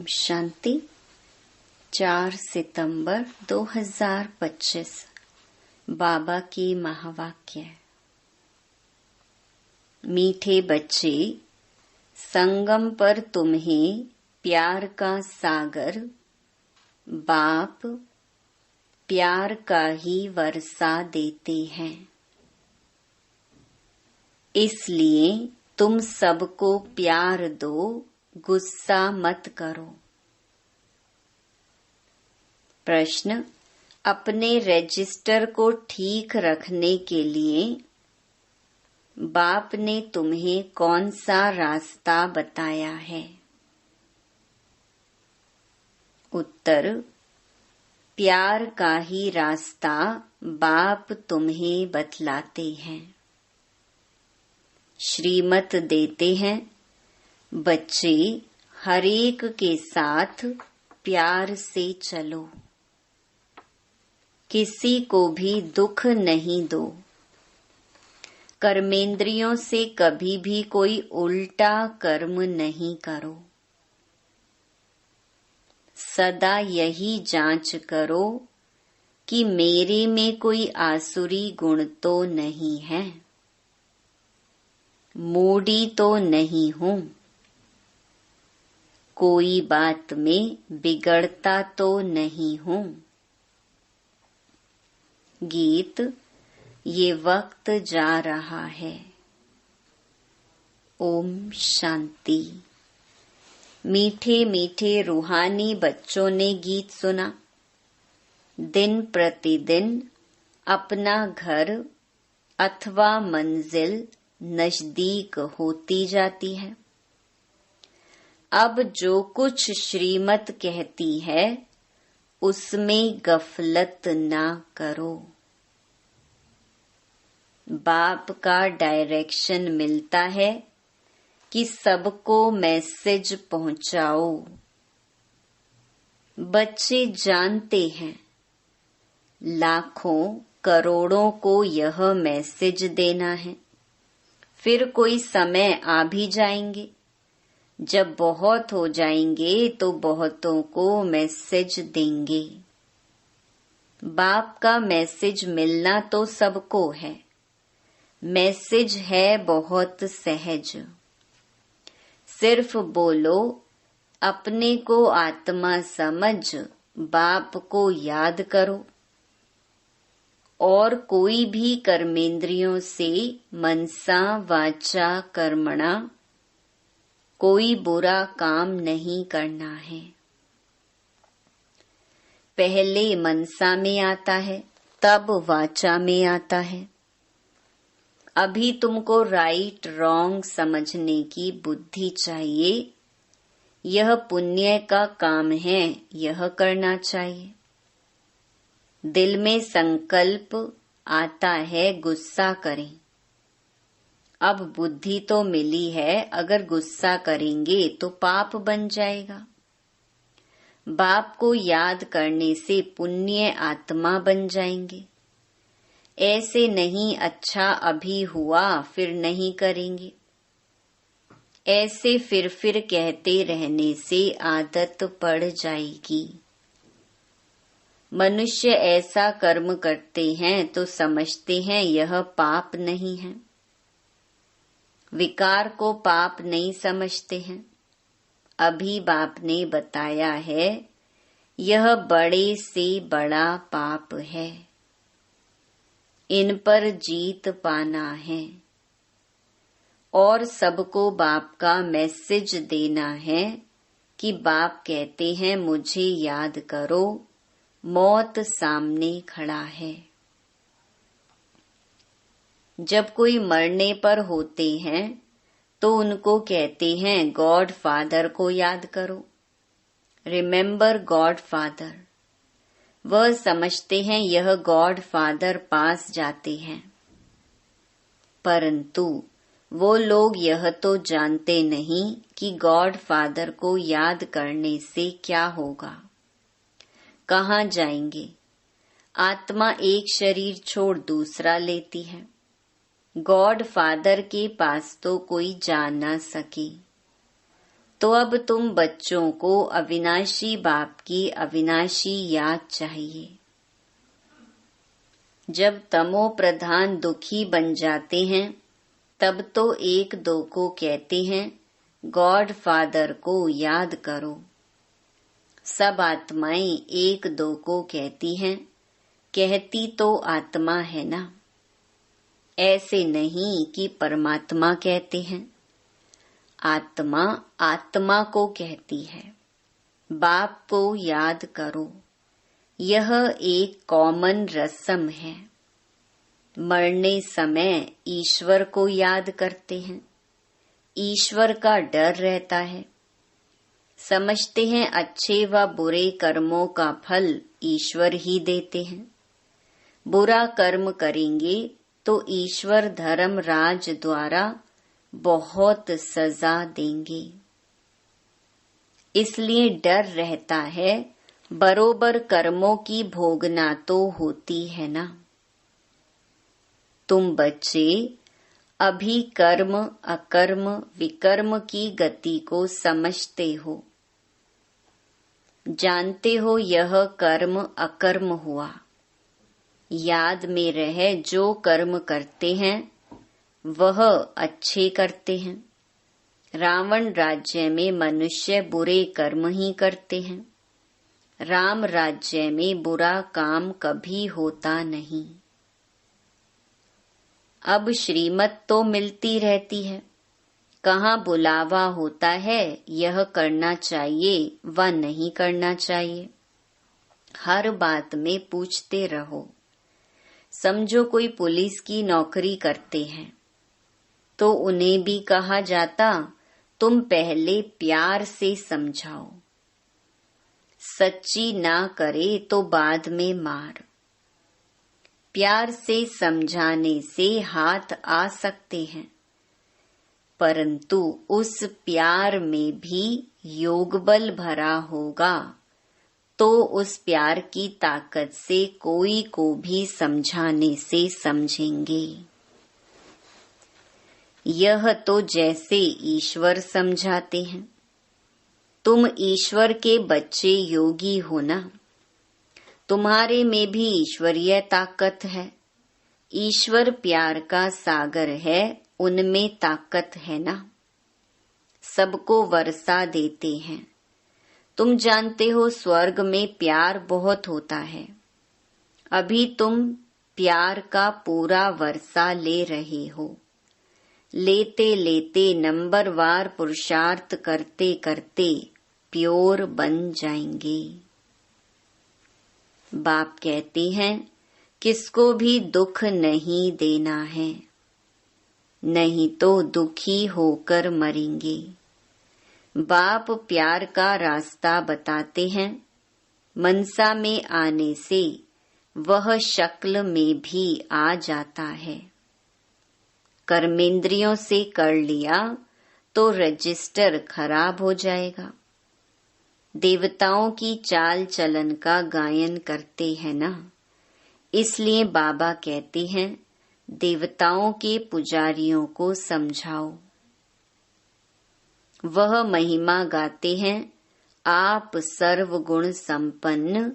शांति। 4 सितंबर 2025 बाबा की महावाक्य। मीठे बच्चे, संगम पर तुम्हें प्यार का सागर बाप प्यार का ही वर्षा देते हैं। इसलिए तुम सबको प्यार दो, गुस्सा मत करो। प्रश्न: अपने रजिस्टर को ठीक रखने के लिए बाप ने तुम्हें कौन सा रास्ता बताया है? उत्तर: प्यार का ही रास्ता बाप तुम्हें बतलाते हैं। श्रीमत देते हैं, बच्चे हरेक के साथ प्यार से चलो, किसी को भी दुख नहीं दो। कर्मेंद्रियों से कभी भी कोई उल्टा कर्म नहीं करो। सदा यही जांच करो कि मेरे में कोई आसुरी गुण तो नहीं है, मूढ़ी तो नहीं हूँ, कोई बात में बिगड़ता तो नहीं हूँ। गीत: ये वक्त जा रहा है। ओम शांति। मीठे मीठे रूहानी बच्चों ने गीत सुना। दिन प्रतिदिन अपना घर अथवा मंजिल नजदीक होती जाती है। अब जो कुछ श्रीमत कहती है उसमें गफलत ना करो। बाप का डायरेक्शन मिलता है कि सबको मैसेज पहुंचाओ। बच्चे जानते हैं लाखों करोड़ों को यह मैसेज देना है। फिर कोई समय आ भी जाएंगे जब बहुत हो जाएंगे तो बहुतों को मैसेज देंगे। बाप का मैसेज मिलना तो सबको है। मैसेज है बहुत सहज। सिर्फ बोलो, अपने को आत्मा समझ बाप को याद करो और कोई भी कर्मेंद्रियों से मनसा वाचा कर्मणा कोई बुरा काम नहीं करना है। पहले मनसा में आता है, तब वाचा में आता है। अभी तुमको राइट रॉन्ग समझने की बुद्धि चाहिए। यह पुण्य का काम है, यह करना चाहिए। दिल में संकल्प आता है गुस्सा करें। अब बुद्धि तो मिली है, अगर गुस्सा करेंगे तो पाप बन जाएगा। बाप को याद करने से पुण्य आत्मा बन जाएंगे। ऐसे नहीं अच्छा अभी हुआ फिर नहीं करेंगे। ऐसे फिर कहते रहने से आदत पड़ जाएगी। मनुष्य ऐसा कर्म करते हैं तो समझते हैं यह पाप नहीं है। विकार को पाप नहीं समझते हैं। अभी बाप ने बताया है यह बड़े से बड़ा पाप है। इन पर जीत पाना है और सबको बाप का मैसेज देना है कि बाप कहते हैं मुझे याद करो, मौत सामने खड़ा है। जब कोई मरने पर होते हैं तो उनको कहते हैं गॉड फादर को याद करो, रिमेम्बर गॉड फादर। वह समझते हैं यह गॉड फादर पास जाते हैं, परंतु वो लोग यह तो जानते नहीं कि गॉड फादर को याद करने से क्या होगा, कहाँ जाएंगे। आत्मा एक शरीर छोड़ दूसरा लेती है। गॉड फादर के पास तो कोई जा ना सके, तो अब तुम बच्चों को अविनाशी बाप की अविनाशी याद चाहिए। जब तमो प्रधान दुखी बन जाते हैं तब तो एक दो को कहते हैं गॉड फादर को याद करो। सब आत्माएं एक दो को कहती हैं, कहती तो आत्मा है ना, ऐसे नहीं कि परमात्मा कहते हैं। आत्मा आत्मा को कहती है, बाप को याद करो। यह एक कॉमन रस्म है। मरने समय ईश्वर को याद करते हैं। ईश्वर का डर रहता है। समझते हैं अच्छे व बुरे कर्मों का फल ईश्वर ही देते हैं। बुरा कर्म करेंगे तो ईश्वर धर्मराज द्वारा बहुत सजा देंगे। इसलिए डर रहता है, बरोबर कर्मों की भोगना तो होती है ना। तुम बच्चे अभी कर्म अकर्म विकर्म की गति को समझते हो, जानते हो यह कर्म अकर्म हुआ। याद में रहे जो कर्म करते हैं वह अच्छे करते हैं। रावण राज्य में मनुष्य बुरे कर्म ही करते हैं। राम राज्य में बुरा काम कभी होता नहीं। अब श्रीमत तो मिलती रहती है, कहाँ बुलावा होता है यह करना चाहिए व नहीं करना चाहिए। हर बात में पूछते रहो। समझो कोई पुलिस की नौकरी करते हैं तो उन्हें भी कहा जाता तुम पहले प्यार से समझाओ, सच्ची ना करे तो बाद में मार। प्यार से समझाने से हाथ आ सकते हैं, परंतु उस प्यार में भी योग बल भरा होगा तो उस प्यार की ताकत से कोई को भी समझाने से समझेंगे। यह तो जैसे ईश्वर समझाते हैं। तुम ईश्वर के बच्चे योगी हो ना, तुम्हारे में भी ईश्वरीय ताकत है। ईश्वर प्यार का सागर है, उनमें ताकत है ना। सबको वर्षा देते हैं। तुम जानते हो स्वर्ग में प्यार बहुत होता है। अभी तुम प्यार का पूरा वर्षा ले रहे हो। लेते लेते नंबरवार पुरुषार्थ करते करते प्योर बन जाएंगे। बाप कहते हैं किसको भी दुख नहीं देना है, नहीं तो दुखी होकर मरेंगे। बाप प्यार का रास्ता बताते हैं। मनसा में आने से वह शक्ल में भी आ जाता है। कर्मेंद्रियों से कर लिया तो रजिस्टर खराब हो जाएगा। देवताओं की चाल चलन का गायन करते हैं ना, इसलिए बाबा कहते हैं देवताओं के पुजारियों को समझाओ। वह महिमा गाते हैं आप सर्वगुण संपन्न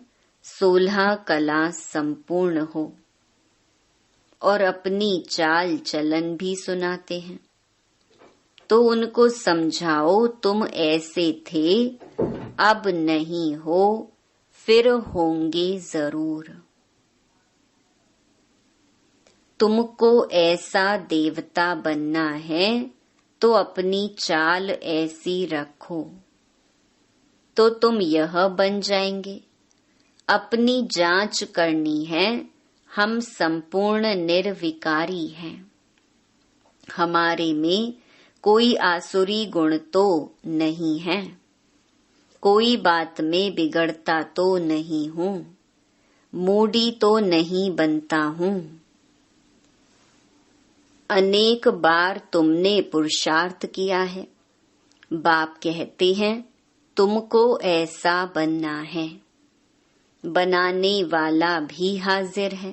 16 कला संपूर्ण हो, और अपनी चाल चलन भी सुनाते हैं। तो उनको समझाओ तुम ऐसे थे, अब नहीं हो, फिर होंगे जरूर। तुमको ऐसा देवता बनना है तो अपनी चाल ऐसी रखो, तो तुम यह बन जाएंगे। अपनी जांच करनी है। हम संपूर्ण निर्विकारी हैं। हमारे में कोई आसुरी गुण तो नहीं है। कोई बात में बिगड़ता तो नहीं हूँ, मूडी तो नहीं बनता हूँ। अनेक बार तुमने पुरुषार्थ किया है। बाप कहते हैं तुमको ऐसा बनना है। बनाने वाला भी हाजिर है।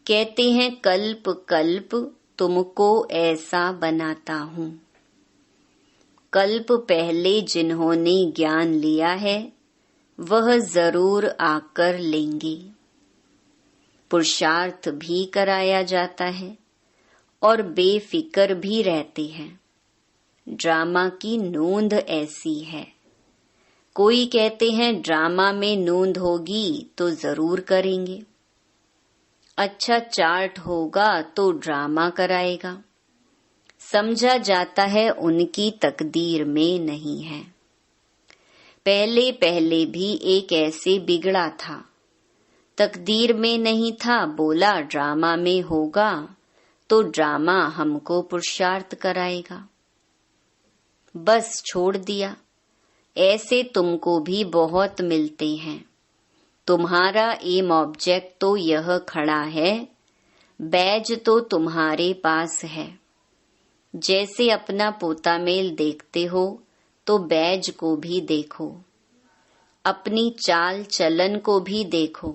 कहते हैं कल्प कल्प तुमको ऐसा बनाता हूँ। कल्प पहले जिन्होंने ज्ञान लिया है वह जरूर आकर लेंगे। पुरुषार्थ भी कराया जाता है और बेफिक्र भी रहते हैं। ड्रामा की नोंद ऐसी है। कोई कहते हैं ड्रामा में नोंद होगी तो जरूर करेंगे। अच्छा चार्ट होगा तो ड्रामा कराएगा। समझा जाता है उनकी तकदीर में नहीं है। पहले पहले भी एक ऐसे बिगड़ा था, तकदीर में नहीं था, बोला ड्रामा में होगा तो ड्रामा हमको पुरुषार्थ कराएगा। बस छोड़ दिया। ऐसे तुमको भी बहुत मिलते हैं। तुम्हारा एम ऑब्जेक्ट तो यह खड़ा है, बैज तो तुम्हारे पास है। जैसे अपना पोता मेल देखते हो तो बैज को भी देखो, अपनी चाल चलन को भी देखो।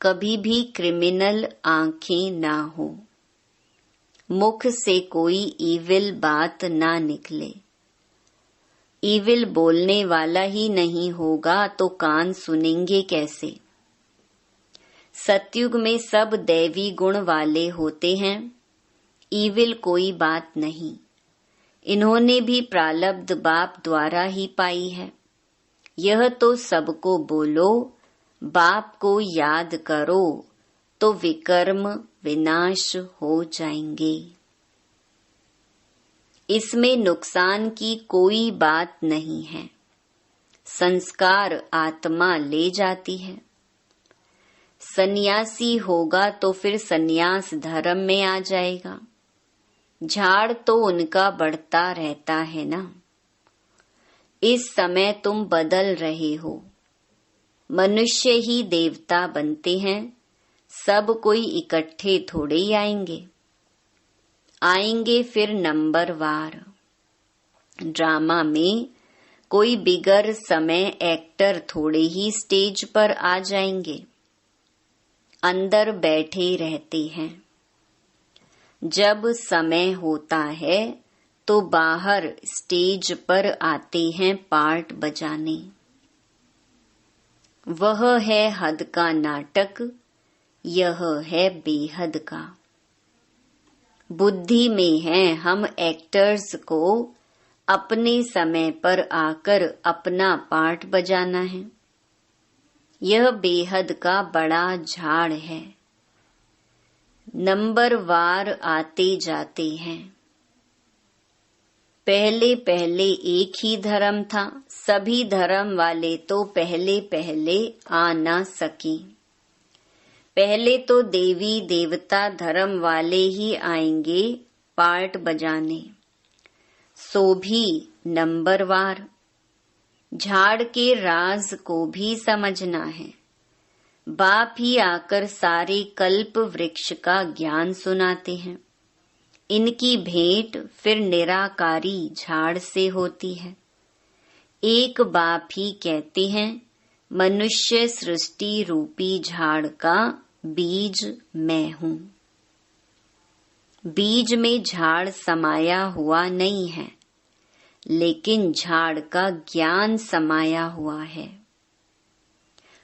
कभी भी क्रिमिनल आंखें ना हो, मुख से कोई ईविल बात ना निकले। ईविल बोलने वाला ही नहीं होगा तो कान सुनेंगे कैसे। सतयुग में सब दैवी गुण वाले होते हैं, ईविल कोई बात नहीं। इन्होंने भी प्रारब्ध बाप द्वारा ही पाई है। यह तो सबको बोलो, बाप को याद करो तो विकर्म विनाश हो जाएंगे। इसमें नुकसान की कोई बात नहीं है। संस्कार आत्मा ले जाती है। सन्यासी होगा तो फिर सन्यास धर्म में आ जाएगा। झाड़ तो उनका बढ़ता रहता है ना। इस समय तुम बदल रहे हो। मनुष्य ही देवता बनते हैं। सब कोई इकट्ठे थोड़े ही आएंगे। आएंगे फिर नंबरवार। ड्रामा में कोई बिगर समय एक्टर थोड़े ही स्टेज पर आ जाएंगे। अंदर बैठे रहते हैं। जब समय होता है तो बाहर स्टेज पर आते हैं पार्ट बजाने। वह है हद का नाटक, यह है बेहद का। बुद्धि में है हम एक्टर्स को अपने समय पर आकर अपना पार्ट बजाना है। यह बेहद का बड़ा झाड़ है। नंबरवार आते जाते हैं। पहले पहले एक ही धर्म था, सभी धर्म वाले तो पहले पहले आ ना सके। पहले तो देवी देवता धर्म वाले ही आएंगे पार्ट बजाने, सो भी नंबरवार। झाड़ के राज को भी समझना है। बाप ही आकर सारे कल्प वृक्ष का ज्ञान सुनाते हैं। इनकी भेंट फिर निराकारी झाड़ से होती है। एक बाप ही कहते हैं मनुष्य सृष्टि रूपी झाड़ का बीज मैं हूँ। बीज में झाड़ समाया हुआ नहीं है, लेकिन झाड़ का ज्ञान समाया हुआ है।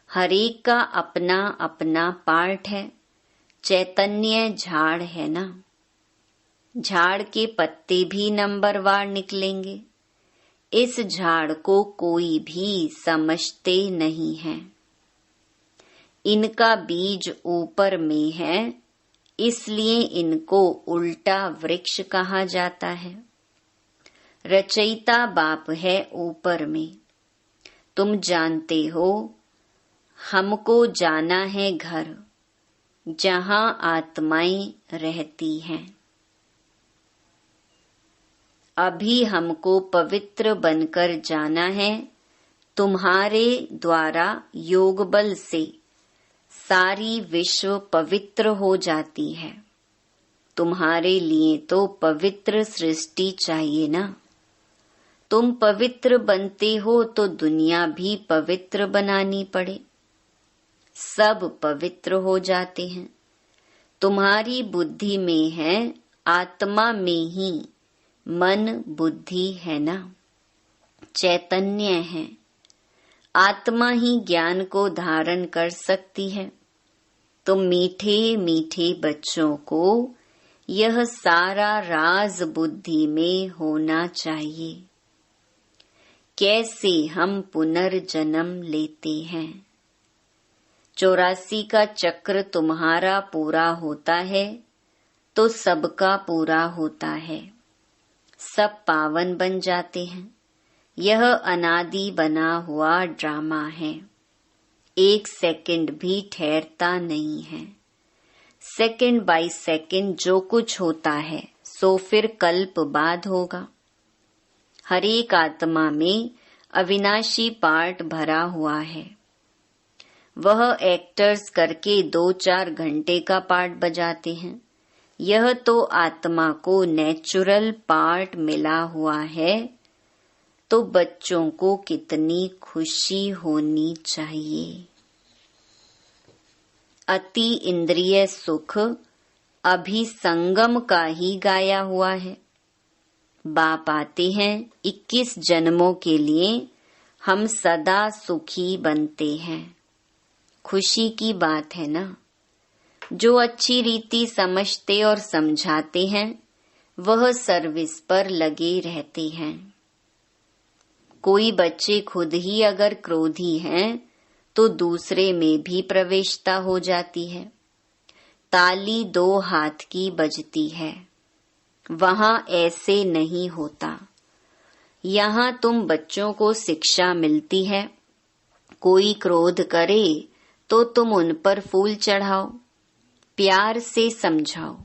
हरेक का अपना अपना पार्ट है। चैतन्य झाड़ है ना। झाड़ के पत्ते भी नंबरवार निकलेंगे। इस झाड़ को कोई भी समझते नहीं है। इनका बीज ऊपर में है, इसलिए इनको उल्टा वृक्ष कहा जाता है। रचयिता बाप है ऊपर में। तुम जानते हो हमको जाना है घर, जहां आत्माएं रहती हैं। अभी हमको पवित्र बनकर जाना है। तुम्हारे द्वारा योग बल से सारी विश्व पवित्र हो जाती है। तुम्हारे लिए तो पवित्र सृष्टि चाहिए ना। तुम पवित्र बनते हो तो दुनिया भी पवित्र बनानी पड़े। सब पवित्र हो जाते हैं। तुम्हारी बुद्धि में है आत्मा में ही मन बुद्धि है ना, चैतन्य है। आत्मा ही ज्ञान को धारण कर सकती है। तो मीठे मीठे बच्चों को यह सारा राज बुद्धि में होना चाहिए। कैसे हम पुनर्जन्म लेते हैं। 84 का चक्र तुम्हारा पूरा होता है तो सबका पूरा होता है। सब पावन बन जाते हैं। यह अनादि बना हुआ ड्रामा है। 1 सेकंड भी ठहरता नहीं है। सेकंड बाय सेकंड जो कुछ होता है सो फिर कल्प बाद होगा। हर एक आत्मा में अविनाशी पार्ट भरा हुआ है। वह एक्टर्स करके 2-4 घंटे का पार्ट बजाते हैं। यह तो आत्मा को नेचुरल पार्ट मिला हुआ है। तो बच्चों को कितनी खुशी होनी चाहिए। अति इंद्रिय सुख अभी संगम का ही गाया हुआ है। बाप आते हैं 21 जन्मों के लिए हम सदा सुखी बनते हैं। खुशी की बात है ना। जो अच्छी रीति समझते और समझाते हैं वह सर्विस पर लगे रहते हैं। कोई बच्चे खुद ही अगर क्रोधी हैं तो दूसरे में भी प्रवेशता हो जाती है। ताली 2 हाथ की बजती है। वहां ऐसे नहीं होता। यहाँ तुम बच्चों को शिक्षा मिलती है। कोई क्रोध करे तो तुम उन पर फूल चढ़ाओ, प्यार से समझाओ।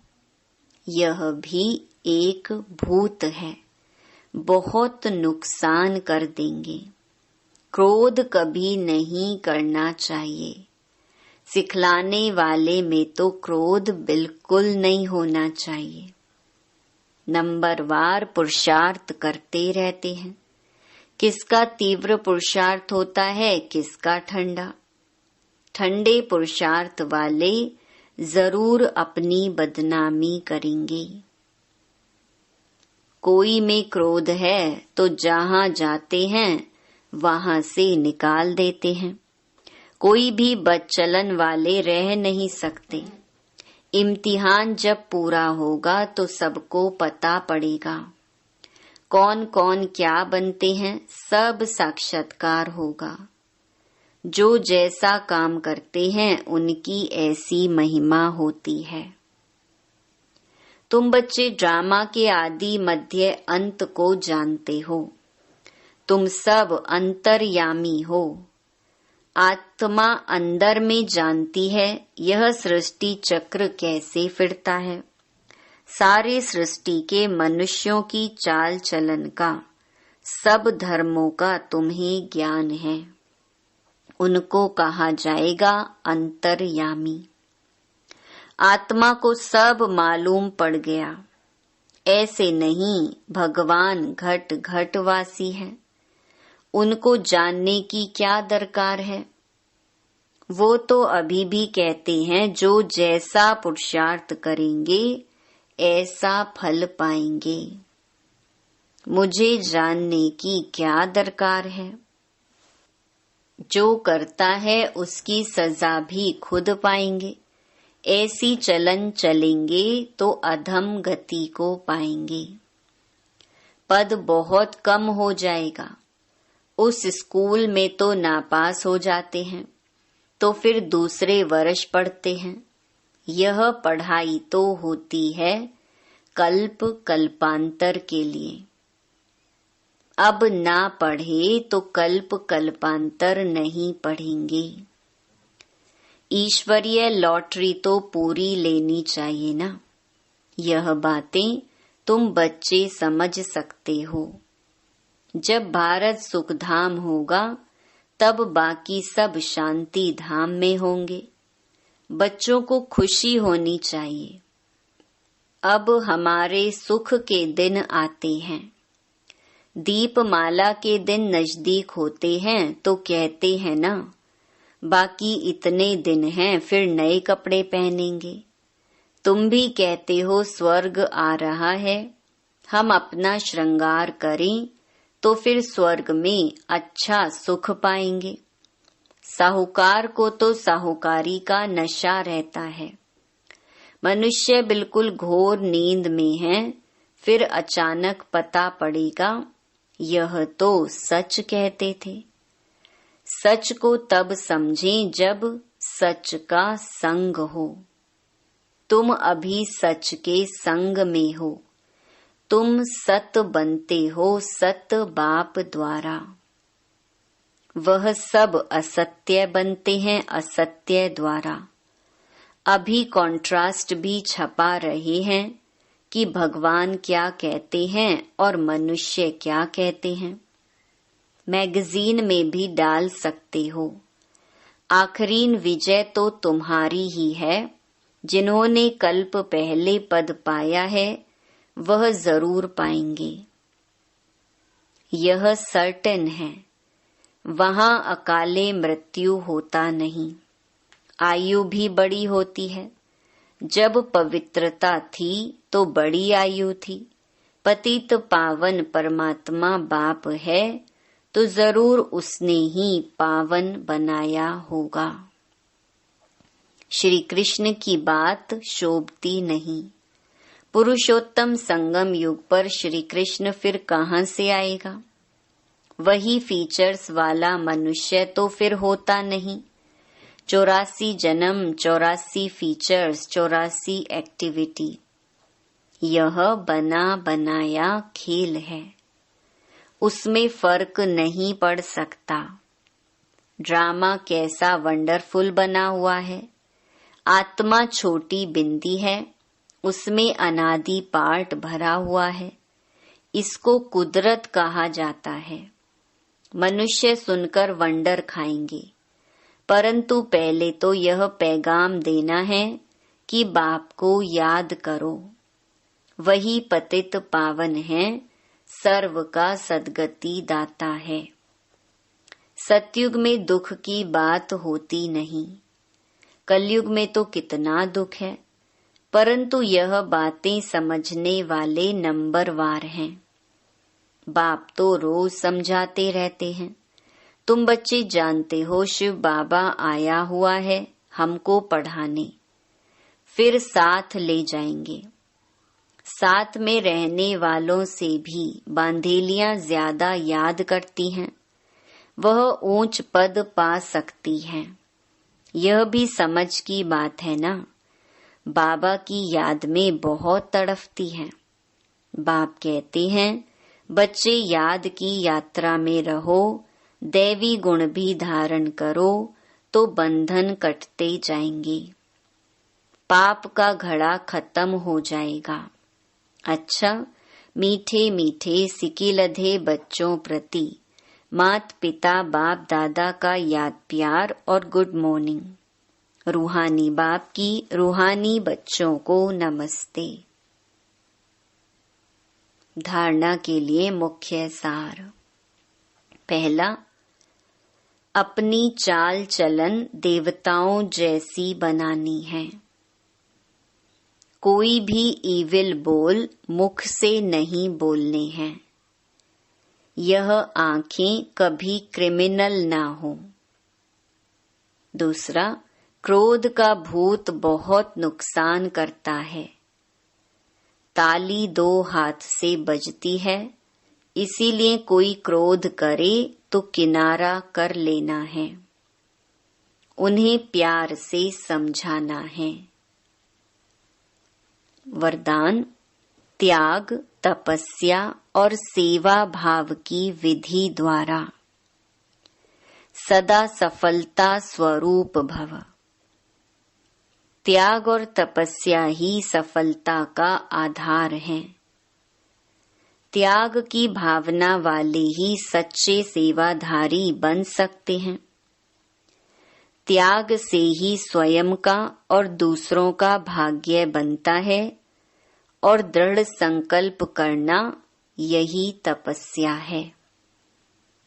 यह भी एक भूत है, बहुत नुकसान कर देंगे। क्रोध कभी नहीं करना चाहिए। सिखलाने वाले में तो क्रोध बिल्कुल नहीं होना चाहिए। नंबरवार पुरुषार्थ करते रहते हैं। किसका तीव्र पुरुषार्थ होता है, किसका ठंडा। ठंडे पुरुषार्थ वाले जरूर अपनी बदनामी करेंगे। कोई में क्रोध है तो जहां जाते हैं वहां से निकाल देते हैं। कोई भी बदचलन वाले रह नहीं सकते। इम्तिहान जब पूरा होगा तो सबको पता पड़ेगा कौन कौन क्या बनते हैं। सब साक्षात्कार होगा। जो जैसा काम करते हैं उनकी ऐसी महिमा होती है। तुम बच्चे ड्रामा के आदि मध्य अंत को जानते हो। तुम सब अंतर्यामी हो। आत्मा अंदर में जानती है यह सृष्टि चक्र कैसे फिरता है। सारे सृष्टि के मनुष्यों की चाल चलन का, सब धर्मों का तुम्हें ज्ञान है। उनको कहा जाएगा अंतर्यामी। आत्मा को सब मालूम पड़ गया। ऐसे नहीं, भगवान घट घट वासी है। उनको जानने की क्या दरकार है। वो तो अभी भी कहते हैं जो जैसा पुरुषार्थ करेंगे ऐसा फल पाएंगे। मुझे जानने की क्या दरकार है। जो करता है उसकी सजा भी खुद पाएंगे। ऐसी चलन चलेंगे तो अधम गति को पाएंगे। पद बहुत कम हो जाएगा। उस स्कूल में तो नापास हो जाते हैं तो फिर दूसरे वर्ष पढ़ते हैं। यह पढ़ाई तो होती है कल्प कल्पांतर के लिए। अब ना पढ़े तो कल्प कल्पांतर नहीं पढ़ेंगे। ईश्वरीय लॉटरी तो पूरी लेनी चाहिए ना। यह बातें तुम बच्चे समझ सकते हो। जब भारत सुखधाम होगा तब बाकी सब शांति धाम में होंगे। बच्चों को खुशी होनी चाहिए। अब हमारे सुख के दिन आते हैं। दीपमाला के दिन नजदीक होते हैं तो कहते हैं ना, बाकी इतने दिन हैं फिर नए कपड़े पहनेंगे। तुम भी कहते हो स्वर्ग आ रहा है। हम अपना श्रृंगार करें तो फिर स्वर्ग में अच्छा सुख पाएंगे। साहूकार को तो साहूकारी का नशा रहता है। मनुष्य बिल्कुल घोर नींद में है, फिर अचानक पता पड़ेगा यह तो सच कहते थे। सच को तब समझें जब सच का संग हो। तुम अभी सच के संग में हो। तुम सत बनते हो सत बाप द्वारा। वह सब असत्य बनते हैं असत्य द्वारा। अभी कॉन्ट्रास्ट भी छपा रहे हैं कि भगवान क्या कहते हैं और मनुष्य क्या कहते हैं। मैगजीन में भी डाल सकते हो। आखरीन विजय तो तुम्हारी ही है। जिन्होंने कल्प पहले पद पाया है वह जरूर पाएंगे। यह सर्टेन है। वहां अकाले मृत्यु होता नहीं। आयु भी बड़ी होती है। जब पवित्रता थी तो बड़ी आयु थी। पतित पावन परमात्मा बाप है तो जरूर उसने ही पावन बनाया होगा। श्री कृष्ण की बात शोभती नहीं। पुरुषोत्तम संगम युग पर श्री कृष्ण फिर कहाँ से आएगा। वही फीचर्स वाला मनुष्य तो फिर होता नहीं। 84 जन्म, 84 फीचर्स, 84 एक्टिविटी। यह बना बनाया खेल है। उसमें फर्क नहीं पड़ सकता। ड्रामा कैसा वंडरफुल बना हुआ है। आत्मा छोटी बिंदी है, उसमें अनादि पार्ट भरा हुआ है। इसको कुदरत कहा जाता है। मनुष्य सुनकर वंडर खाएंगे, परंतु पहले तो यह पैगाम देना है कि बाप को याद करो। वही पतित पावन है, सर्व का सद्गति दाता है। सतयुग में दुख की बात होती नहीं। कलयुग में तो कितना दुख है, परंतु यह बातें समझने वाले नंबरवार हैं। बाप तो रोज समझाते रहते हैं। तुम बच्चे जानते हो शिव बाबा आया हुआ है हमको पढ़ाने, फिर साथ ले जाएंगे। साथ में रहने वालों से भी बांधेलियां ज्यादा याद करती हैं। वह ऊंच पद पा सकती हैं। यह भी समझ की बात है ना। बाबा की याद में बहुत तड़फती हैं। बाप कहते हैं बच्चे याद की यात्रा में रहो, दैवी गुण भी धारण करो तो बंधन कटते जाएंगे। पाप का घड़ा खत्म हो जाएगा। अच्छा, मीठे मीठे सिकिलधे बच्चों प्रति मात पिता बाप दादा का याद प्यार और गुड मॉर्निंग। रूहानी बाप की रूहानी बच्चों को नमस्ते। धारणा के लिए मुख्य सार। पहला, अपनी चाल चलन देवताओं जैसी बनानी है। कोई भी ईविल बोल मुख से नहीं बोलने हैं। यह आंखें कभी क्रिमिनल ना हो। दूसरा, क्रोध का भूत बहुत नुकसान करता है। ताली 2 हाथ से बजती है, इसीलिए कोई क्रोध करे तो किनारा कर लेना है। उन्हें प्यार से समझाना है। वरदान, त्याग, तपस्या और सेवा भाव की विधि द्वारा सदा सफलता स्वरूप भव। त्याग और तपस्या ही सफलता का आधार है। त्याग की भावना वाले ही सच्चे सेवाधारी बन सकते हैं। त्याग से ही स्वयं का और दूसरों का भाग्य बनता है और दृढ़ संकल्प करना यही तपस्या है।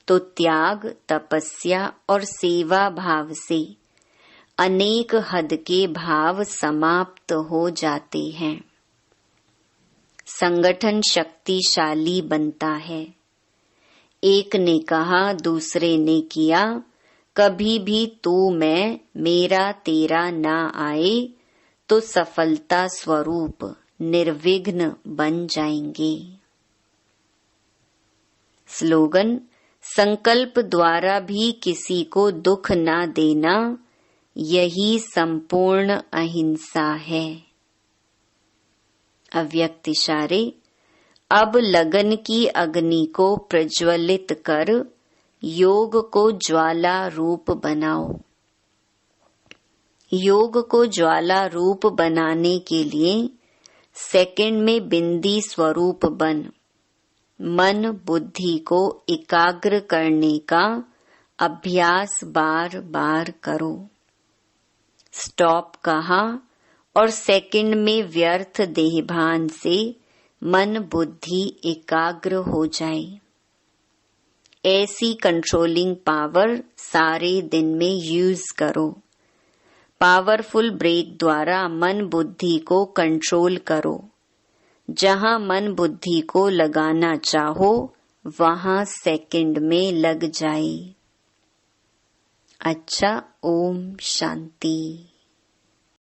तो त्याग, तपस्या और सेवा भाव से अनेक हद के भाव समाप्त हो जाते हैं। संगठन शक्तिशाली बनता है। एक ने कहा, दूसरे ने किया, कभी भी तू मैं मेरा तेरा ना आए तो सफलता स्वरूप निर्विघ्न बन जाएंगे। स्लोगन, संकल्प द्वारा भी किसी को दुख ना देना, यही संपूर्ण अहिंसा है। अव्यक्त इशारे, अब लगन की अग्नि को प्रज्वलित कर योग को ज्वाला रूप बनाओ। योग को ज्वाला रूप बनाने के लिए सेकंड में बिंदी स्वरूप बन मन बुद्धि को एकाग्र करने का अभ्यास बार बार करो। स्टॉप कहा और सेकंड में व्यर्थ देहभान से मन बुद्धि एकाग्र हो जाए। ऐसी कंट्रोलिंग पावर सारे दिन में यूज करो। पावरफुल ब्रेक द्वारा मन बुद्धि को कंट्रोल करो। जहां मन बुद्धि को लगाना चाहो वहां सेकंड में लग जाए। अच्छा, ओम शांति।